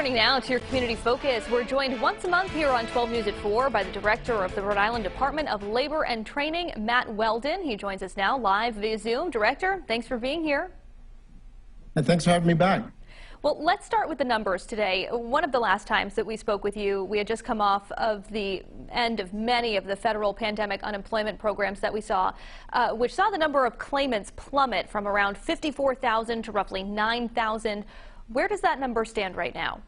Turning now to your community focus, we're joined once a month here on 12 News at 4 by the director of the Rhode Island Department of Labor and Training, Matt Weldon. He joins us now live via Zoom. Director, thanks for being here. And thanks for having me back. Well, let's start with the numbers today. One of the last times that we spoke with you, we had just come off of the end of many of the federal pandemic unemployment programs that we saw, which saw the number of claimants plummet from around 54,000 to roughly 9,000. Where does that number stand right now?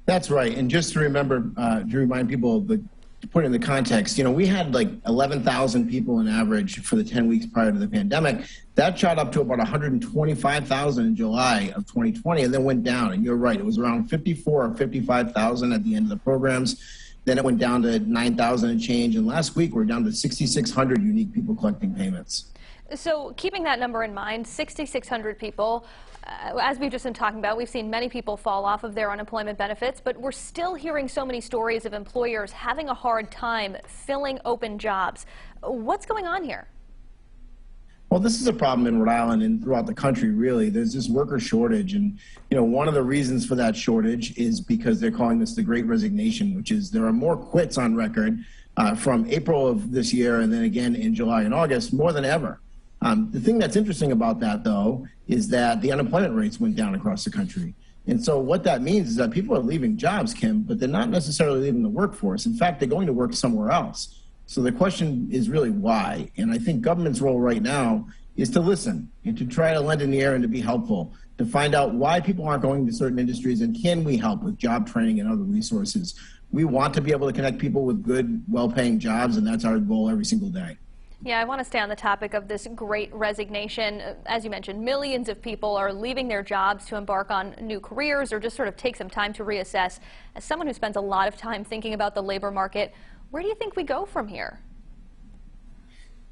That's right. And just to remember, to remind people, to put it in the context, we had like 11,000 people on average for the 10 weeks prior to the pandemic. That shot up to about 125,000 in July of 2020 and then went down. And you're right, it was around 54 or 55,000 at the end of the programs. Then it went down to 9,000 and change. And last week, we're down to 6,600 unique people collecting payments. So keeping that number in mind, 6,600 people, as we've just been talking about, we've seen many people fall off of their unemployment benefits, but we're still hearing so many stories of employers having a hard time filling open jobs. What's going on here? Well, this is a problem in Rhode Island and throughout the country, really. There's this worker shortage. And, one of the reasons for that shortage is because they're calling this the Great Resignation, which is there are more quits on record from April of this year and then again in July and August, more than ever. The thing that's interesting about that, though, is that the unemployment rates went down across the country. And so what that means is that people are leaving jobs, Kim, but they're not necessarily leaving the workforce. In fact, they're going to work somewhere else. So the question is really why. And I think government's role right now is to listen and to try to lend an ear and to be helpful, to find out why people aren't going to certain industries and can we help with job training and other resources. We want to be able to connect people with good, well-paying jobs, and that's our goal every single day. Yeah, I want to stay on the topic of this Great Resignation. As you mentioned, millions of people are leaving their jobs to embark on new careers or just sort of take some time to reassess. As someone who spends a lot of time thinking about the labor market, where do you think we go from here?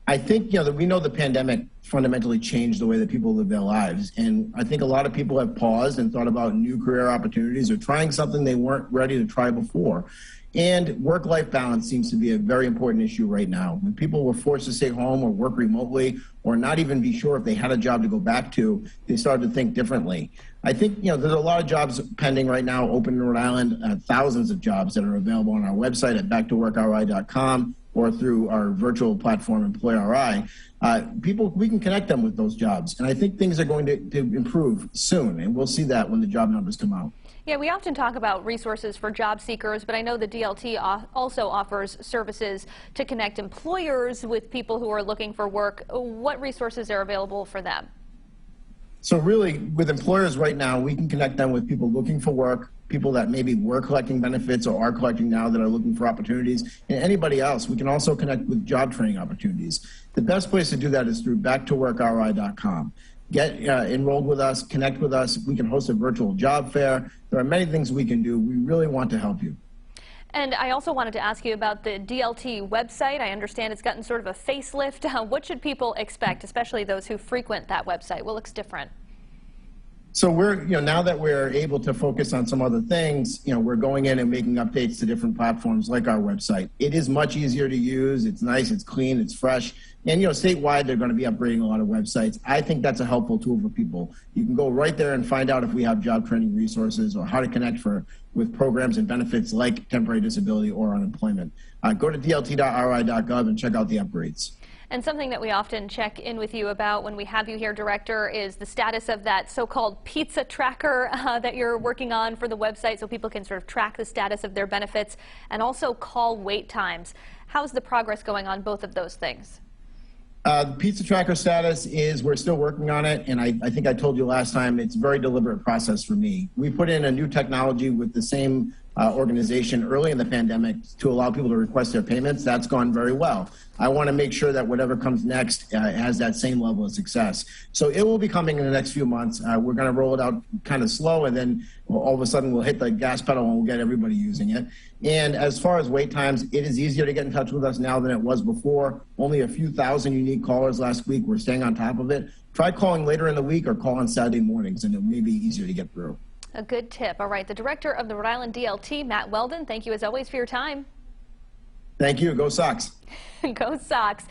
I think, that we know the pandemic fundamentally changed the way that people live their lives. And I think a lot of people have paused and thought about new career opportunities or trying something they weren't ready to try before. And work-life balance seems to be a very important issue right now. When people were forced to stay home or work remotely or not even be sure if they had a job to go back to, they started to think differently. I think, there's a lot of jobs pending right now, open in Rhode Island, thousands of jobs that are available on our website at backtowrkri.com or through our virtual platform, EmployRI. We can connect them with those jobs. And I think things are going to improve soon, and we'll see that when the job numbers come out. Yeah, we often talk about resources for job seekers, but I know the DLT also offers services to connect employers with people who are looking for work. What resources are available for them? So really, with employers right now, we can connect them with people looking for work, people that maybe were collecting benefits or are collecting now that are looking for opportunities, and anybody else. We can also connect with job training opportunities. The best place to do that is through backtowrkri.com. Get enrolled with us, connect with us. We can host a virtual job fair. There are many things we can do. We really want to help you. And I also wanted to ask you about the DLT website. I understand it's gotten sort of a facelift. What should people expect, especially those who frequent that website? What looks different? So we're, now that we're able to focus on some other things, we're going in and making updates to different platforms like our website. It is much easier to use. It's nice, it's clean, it's fresh. And, statewide, they're going to be upgrading a lot of websites. I think that's a helpful tool for people. You can go right there and find out if we have job training resources or how to connect with programs and benefits like temporary disability or unemployment. Go to dlt.ri.gov and check out the upgrades. And something that we often check in with you about when we have you here, Director, is the status of that so-called pizza tracker that you're working on for the website so people can sort of track the status of their benefits and also call wait times. How's the progress going on both of those things? The pizza tracker status is we're still working on it, and I think I told you last time it's a very deliberate process for me. We put in a new technology with the same organization early in the pandemic to allow people to request their payments. That's gone very well. I want to make sure that whatever comes next has that same level of success. So it will be coming in the next few months. We're going to roll it out kind of slow, and then all of a sudden we'll hit the gas pedal and we'll get everybody using it. And as far as wait times, it is easier to get in touch with us now than it was before. Only a few thousand unique callers last week. We're staying on top of it. Try calling later in the week or call on Saturday mornings, and it may be easier to get through. A good tip. All right, the director of the Rhode Island DLT, Matt Weldon, thank you as always for your time. Thank you. Go Sox. Go Sox.